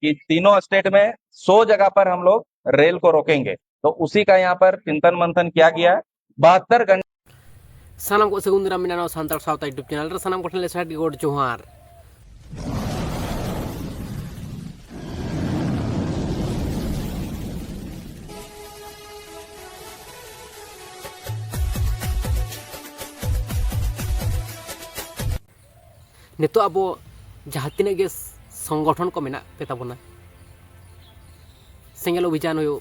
कि तीनों स्टेट में 100 जगह पर हम लोग रेल को रोकेंगे। तो उसी का यहाँ पर चिंतन मंथन किया गया है। 72 घंटे सानाम को सगुन दाराम मिनानो सांतार सावता यूट्यूब चैनल रे सानाम को ठेले साइड गोड जोहार। नितो अब जहाँ तीन गे संगठन को मेना पे ताबोना सेंगेल अभियान हो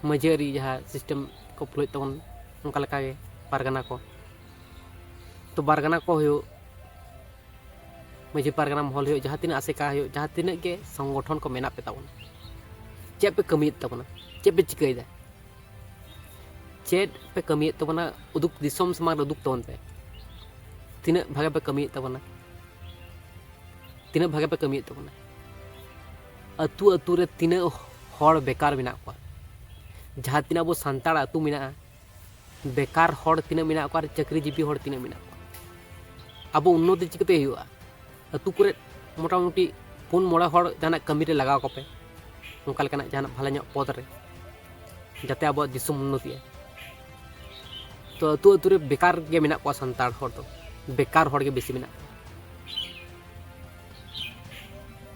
मजारी जहाँ सिस्टम को फुल तबन उनका लेका गे पारगना को तो पारगना को हो मजी पारगना महल हो जहाँ तीन आसेका हो जहाँ तीन गे संगठन को मेना पे ताबोना चेप पे कमी ताबोना चेप पे चिकईदा चेप पे कमी ताबोना उदुक दिसोम समाज उदुक तबन पे तीन भागे पे कमी ताबोना तीन भागे पे कमी ताबोना अतु अतु रे तीन हड़ बेकार मेना को जहाँ तीन अब सानताड़ अतु मेना बेकार हड़ तीन मेना को चाकरीजीवी हड़ तीन मेना को अब उन्नति चिकते हुआ अतु करे मोटामुटी 4-5 हड़ जहाँ कमी रे लगाव कोपे उनका लेकाना जहाँ भाले ᱧᱚᱜ पद रे जाते अब दिसुम उन्नति तो अतु अतु रे बेकार गे मेना को सानताड़ हड़ तो बेकार हड़ गे बेसी मेना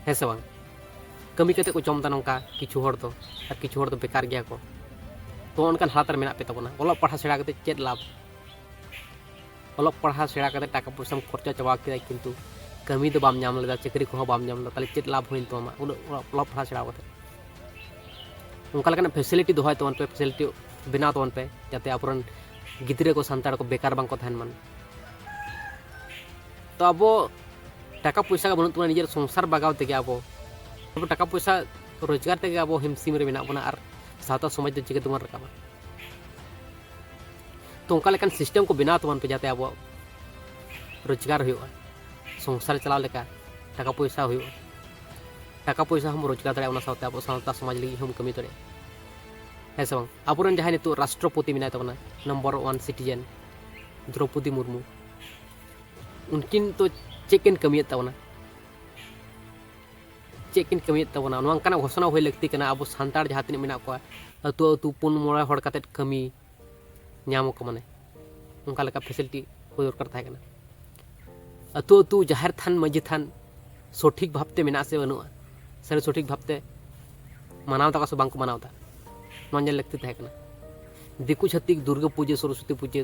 है से बांग कमी करते को जमता नौका किछु हड़ तो और किछु हड़ तो बेकार गया को तो उनका हालत में पे तबना ऑलग पढ़ा सेड़ा करते चेत लाभ ऑलग पढ़ा सेड़ा करते टाका पैसा खर्चा चाबा के किंतु कमी तो बाम नाम लेदा चाकरी को बाम नाम ताले चेत लाभ होइन तो ऑलग पढ़ा सेड़ा करते उनका लेकिन फैसिलिटी दोहाय तो पे फैसिलिटी बिना तो पे जाते अपरन गिद्रे को संताड़ को बेकार बांग को थान मन तो अब टाका पैसा का बनत निजर संसार बागाव ते अब टाका पैसा रोजगार ते अब हिमसिम रे मेना बना और सावता समाज दो चिके तुम रकाबा तो उनका लेकिन सिस्टम को बिना तुम पे जाते अब रोजगार हुआ संसार चलाव लेका टाका पैसा हुआ टाका पैसा हम रोजगार दाड़ा सावते अब सावता समाज लगी हम कमी दाड़े है से अब जहाँ नित राष्ट्रपति मेना तबना नंबर 1 सिटीजन द्रौपदी मुर्मू उनकिन तो चेकिन कमी तबना चेकिन कमी तबना नोंकाना घोषणा हो लगती कना अब सानताड़ जहाँ तीन मेना को अतु अतु 4-5 हड़ कते कमी नाम को माने उनका लेका फैसिलिटी हो दरकार थाहे कना अतु अतु जाहिर थान मजी थान सठिक भावते मेना से बनुआ सर सठिक भावते मानाव तक से बांको मानावता नोंजल लगती थाहे कना दिकु छत्तिक दुर्गा पूजा सरस्वती पूजा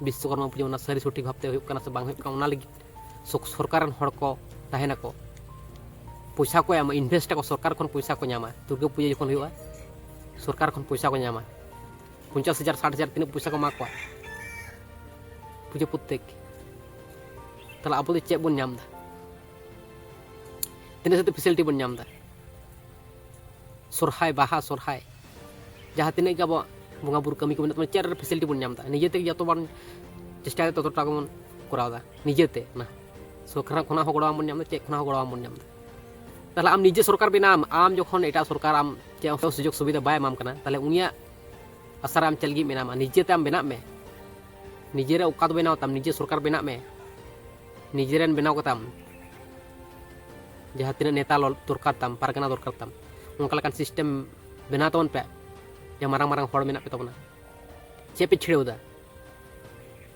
विश्वकर्मा पूजा ना सर सठिक भावते हो कना से बांग हो कना लगी सरकार हड़ को ताहेना को पैसा को एम इनभेस्ट को सरकार खन पैसा को नामा दुर्गा पूजा जखन हुआ सरकार खन पैसा को नामा 50,000 60,000 तीन पैसा को मा को पूजा प्रत्येक तला अब चे बन नाम दा तीन से फैसिलिटी बन नाम दा सरहाय बाहा सरहाय जहाँ तीन अब बंगा बुरु कमी को मेना चेर फैसिलिटी बन नाम दा निजेते जो बन चेष्टा तत टाका बन करावदा निजेते ना सरकार खना हो गड़ाम बन नाम चे खना हो गड़ाम बन नाम ताहले आम निजे सरकार बेनाम आम जखन एटा सरकार आम चे सुजोग सुविधा बाय एमाम कना ताहले उनिया आसार आम चलगी मेनामा निजेते आम बेना में निजेरे उका दो बेनाव ताम निजे सरकार बेना में निजेरेन बेनाव कताम जहाँ तीन नेता दरकार ताम पारगना दरकार ताम उनका लेकान सिस्टम बेना तबन पे जहाँ मारंग मारंग हड़ मेना पे तबना चे पे छिड़ेदा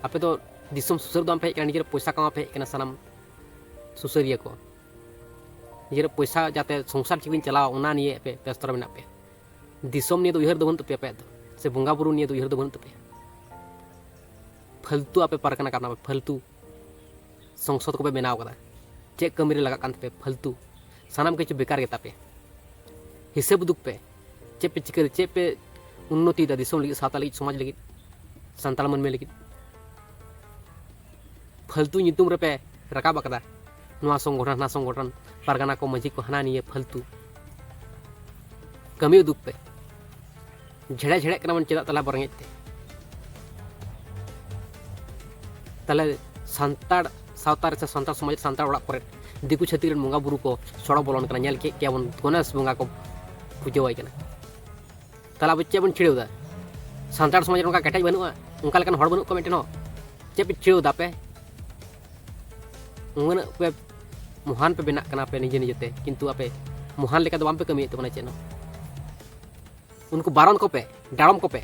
आपे तो दिसम सुसर दाम पे निजे पैसा कमा पे हेकना सानाम सुसरिया को निजे पैसा जाते संसार चिकिन चलाव उना निये पे व्यस्त मेना पे दिसम निये तो उहर दो बन पे पे से बंगा बुरु निये तो उहर दो बन पे फालतू आपे पारगना करना पे फालतू संसद को पे बनाव कदा चे कमी रे लगा कान पे फालतू सानाम के बेकार गेता पे हिसाब दुक पे चे पे चिकर चे पे उन्नति दा दिसम लगी साता लगी समाज लगी संताल मन में लगी फालतू नितुम रे पे रकाब कदा नुआ संगठन पारगना को मजी को हना निये फालतू कमी दुक पे झेड़े झेड़े कना मन चेदा तला बरंगेते तले सानताड़ सावतार से सानताड़ समाज सानताड़ ओड़ा करे दिकु छाती रन बंगा बुरु को सड़ा बोलन कना नेल के क्या बन गणेश बंगा को पूजवाई कना तला बच्चे बन छिड़ेदा सानताड़ समाज उनका केटाई बनुआ उनका लेकन हड़ बनु को मेटेनो चे पे छिड़ेदा पे उन पे महान पे बेना कना पे निजे निजेते किंतु आपे मुहान लेका दो बाम पे कमी तबना चेनो उनको बारन को पे डाड़म को पे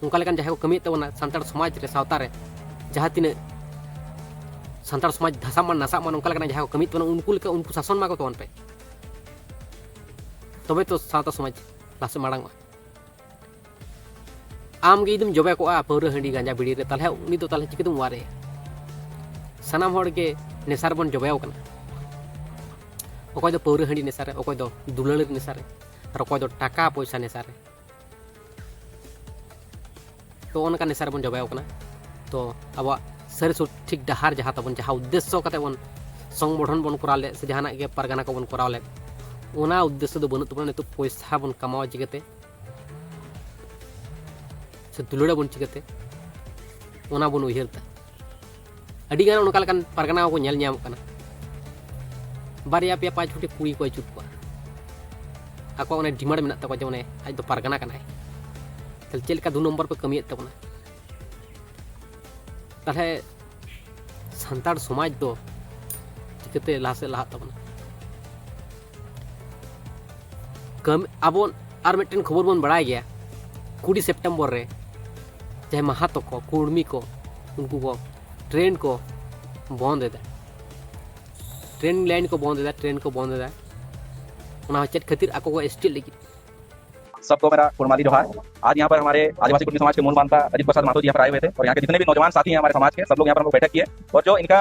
उनका लेकिन जहाँ को कमी तबना संताड़ समाज रे सावता रे जहाँ तीन संताड़ समाज धसा मन नसा मन उनका लेकिन जहाँ को कमी तबना उनको शासन मा को तवन पे तबे तो सावता समाज लासे माड़ांग आम गे इदम जबे को आ पौरा हंडी गांजा बिड़ी रे ताले उनी तो ताले चिकदम वारे सनाम होड़ के नेसार बन जबेव कना अकय दो पौरा हंडी नेसारे अकय दो दुलाल नेसारे और अकय दो टाका पैसा नेसारे तो उनका नेसार बन जबेव कना तो अब सर ठीक डहार जहाँ तबन जहाँ उद्देश्य कते बन संगठन बन कराव ले से जहाना के परगना को बन कराव ले उना उद्देश्य दो बनत तबन तो पैसा बन कमावा चिकते से दुलड़ा बन चिकते उना बन उयहरता अड़ी गान उनका लकन परगना को नेल ᱧᱟᱢ कना बारिया पे 5 फुटी कुड़ी को चुप को आको उन्हें डिमांड में तक जो आज तो परगना कना तल चल का 2 नंबर पे कमी तबना तले संताड़ समाज दो चिकते लासे लाहा तबना कम अब और मिटन खबर बन बढ़ाया गया 20 सितंबर रे चाहे महातो को कुर्मी को उनको को ट्रेन को बंद है ट्रेन लाइन को बंद है ट्रेन को बंद है उना चेट खातिर आको को स्टील लगी सबको मेरा कुर्माली जोहार। आज यहाँ पर हमारे आदिवासी कुर्मी समाज के मूल मानता अजित प्रसाद महतो जी यहाँ पर आए हुए थे और यहाँ के जितने भी नौजवान साथी हैं हमारे समाज के सब लोग यहाँ पर हम लोग बैठक किए और जो इनका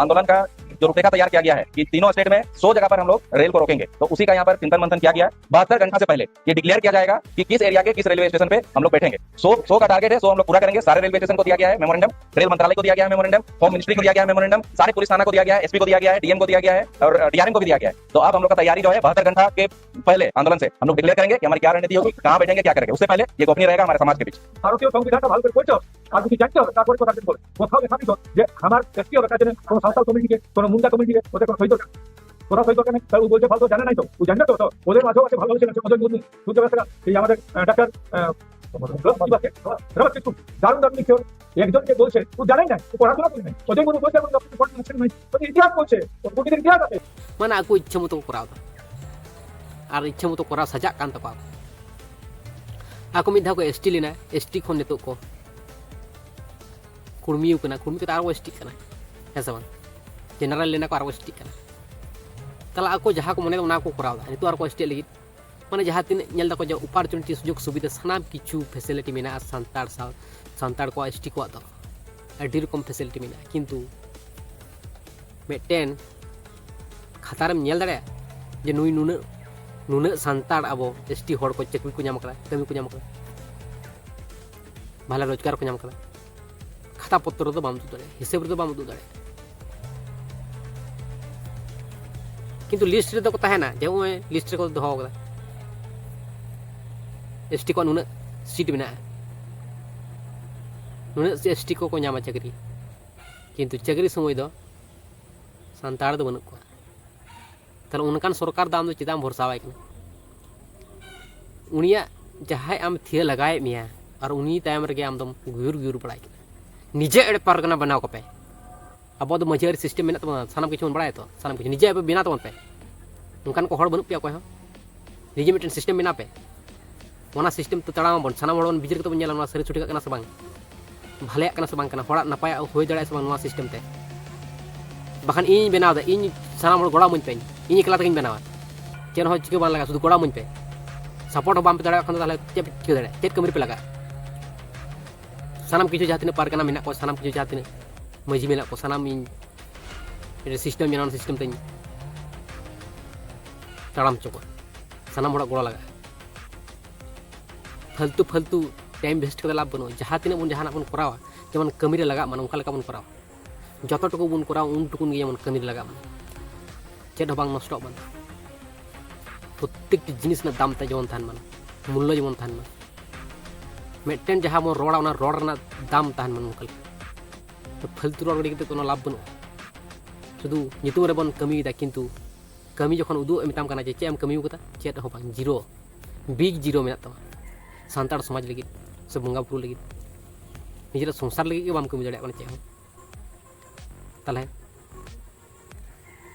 आंदोलन का जो रूपरेखा तैयार किया गया है कि तीनों स्टेट में 100 जगह पर हम लोग रेल को रोकेंगे, तो उसी का यहाँ पर चिंतन मंथन किया गया। 72 घंटा से पहले ये डिक्लेयर किया जाएगा कि किस एरिया के किस रेलवे स्टेशन पे हम लोग बैठेंगे। 100 का टारगेट है, 100 हम लोग पूरा करेंगे। सारे रेलवे स्टेशन को दिया गया है मेमोरेंडम, रेल मंत्रालय को दिया गया है मेमोरेंडम, होम मिनिस्ट्री को दिया गया है मेमोरेंडम, सारे पुलिस थाना को दिया गया है, एसपी को दिया गया है, डीएम को दिया गया है और डीआरएम को भी दिया गया है। तो अब हम लोग का तैयारी जो है 72 घंटा के पहले आंदोलन से हम लोग डिक्लेयर करेंगे कि हमारी क्या रणनीति होगी, कहाँ बैठेंगे, क्या करेंगे। उससे पहले ये गोपनीय रहेगा हमारे समाज के बीच। ভারতীয় সংবিধানটা ভালো করে পড়ছো আর যদি জানতে হবে তারপরে কথা বলবো। কোথাও দেখাবি যে আমার ব্যক্তিগত কাজে কোনো সাঁওতাল কমিটিকে কোনো মুন্ডা কমিটিকে ওদের কোনো সই দরকার কোথাও সই দরকার নেই। তাই ও বলছে ভালো জানে নাই তো ও জানে তো তো ওদের মাঝেও আছে ভালো ছেলে অজয় মুর্মু বুঝতে পারছে না এই আমাদের ডাক্তার দারুণ দারুণ লিখে একজনকে বলছে ও জানেই না ও পড়াশোনা করে নাই অজয় মুর্মু বলছে পড়াশোনা নাই তো ইতিহাস বলছে ওর কোটিদের ইতিহাস আছে माने आको इच्छा मतो कराव और इच्छा मतो करा सजा कान तको आको मिधा को एसटी लेना एसटी खन नितो को कुर्मियु कना कुर्मी के आरो एसटी कना ऐसा बन जनरल लेना को आरो एसटी कना तला आको जहां को मने उना को कराव नितो आरो एसटी लगी माने जहां तीन नेल दको जो अपॉर्चुनिटी सुजोग सुविधा सनाम किछु फैसिलिटी मेना संताड़ को एसटी को दो अडी रकम फैसिलिटी मेना किंतु मेटेन खातारम नेल दाड़े जे नुई नुना संताड़ अब एसटी हड़ को चाकरी को नाम करा कमी को नाम करा भाला रोजगार को नाम करा खाता पत्र तो बाम दुदाड़े हिसाब रे तो बाम दुदाड़े किंतु लिस्ट रे तो को ताहेना जे ओए लिस्ट रे को दोहो करा एसटी को नुना सीट बिना नुना एसटी को नामा चाकरी किंतु चाकरी समय दो संताड़ दो बनु को ताले उनकान सरकार दाम दो चिदाम भरसावाय कना उनिया जहाय आम थिया लगाए मिया और उनी तायम रे आम दम गुर बड़ाय कना निजे एड़े परगना बनाव को पे अब दो मजहरी सिस्टम मेना तबन सानाम किछु बड़ाय तो सानाम किछु निजे बिना तबन पे उनकान को हड़ बनु पे को निजे मिटन सिस्टम बिना पे ओना सिस्टम तो तड़ाम बन सानाम हड़ बन बिजर तो बन सरी छुटी कना से बांग भाले कना से बांग कना हड़ा नपाय होय दड़ाय से बांग नोआ सिस्टम ते बाखान इन बनाव दा इन सानाम हड़ गोड़ा मुन पे इन एकला तकिन बनावा चेन हो चिके बान लगा शुद्ध गोड़ा मुन पे सपोर्ट बाम पे दड़ा खन ताले चेप चिके दड़े चेत कमरी पे लगा सानाम किछु जातिने पारगना मेना को सानाम किछु जातिने मजी मेना को सानाम इन सिस्टम मेना सिस्टम तई तड़ाम चको सानाम हड़ा गोड़ा लगा फालतू टाइम वेस्ट कर लाभ बनो जहाँ तीन बन जहाँ बन करावा जेमन कमी रे लगा मन उनका लगा बन करावा जत टुकु बन करावा उन टुकुन गे जेमन कमी रे लगा मन चेट बांग नष्ट मन प्रत्येक जिनिस ना दाम ते जेमन थान मन मूल्य जेमन थान मन मेटेन जहाँ बन रोड़ा उना रोड़ ना दाम थान मन उनका तो फालतू रोड़ गड़ी कोनो लाभ बनो शुधु नितु रे बन कमी दा किंतु कमी जखन उदु मिताम कना जे चे एम कमी उकता चेट हो बांग जीरो बिग जीरो मेना तमा संताड़ समाज लगी से बंगा बुरु लगी निजरा संसार लगी बाम कमी दड़े चे हो ताले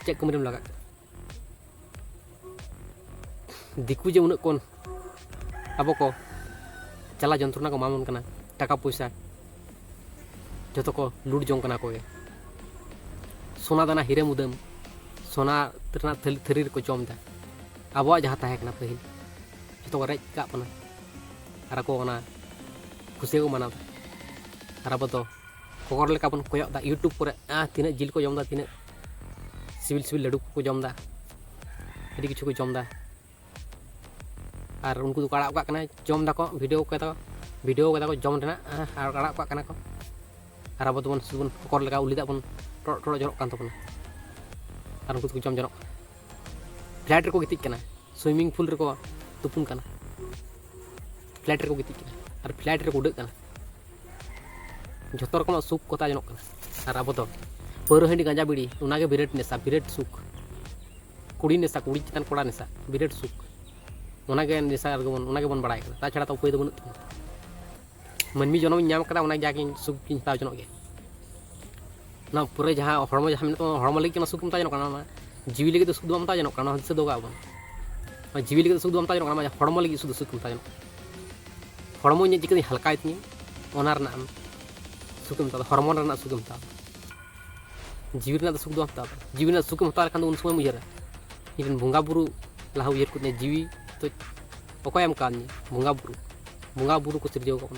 चे कमी लगा दिकू जे उन्नत कौन अब को चला जंत्रणा को मामन कना टाका पैसा जो को लूट जों कना को सोना दाना हिरे मुदम सोना तना थरी को जम दा अब जहाँ तहकना पहिल जो को रेज का और को खुशी को मना और अब तो खबर लेका बन कोयदा यूट्यूब पर तीन जिल को जमदा तीन सिविल सिविल लड्डू को जमदा अड़ी किछु को जमदा और उनको तो आड़ा का जम दा को वीडियो को जम देना और आड़ा को और अब तो बन खबर लेका उलिदा बन टोड़ जरक कान तबना और उनको तो जम जनक फ्लैट रे को गितिक कना स्विमिंग पूल रे को तुपुन कना फ्लैट रे को गितिक कना और फ्लैट रे को उड़क कना जो रकम सुख कथा जनक और अब तो पौर हांडी गांजा बीड़ी उनागे बिराट नेशा बिराट सुख कुड़ी नेशा कुड़ी चितान कोड़ा नेशा बिराट सुख उनागे नेशा उनागे बन बड़ाय ता छाड़ा तो उपाय दो बनुत मनमी जन्म नाम कदा उना जाके सुख की ताव जनक गे ना पूरे जहां हरम जहां तो हरम लगी सुख मता जनक ना जीवी लगी तो सुख मता जनक ना हंस दोगा बन जीवी लगी तो सुख मता जनक ना हरम लगी सुख सुख मता जनक हरम ने चिकनी हल्का इतनी ओना रना सुख मता हरम रना सुख मता जीवी रना सुख दो मता जीवी रना सुख मता खान उन समय मुझे इन बंगा बुरु लाहा उयर को जीवी तो अकोयम कान बंगा बुरु को सिरजेव को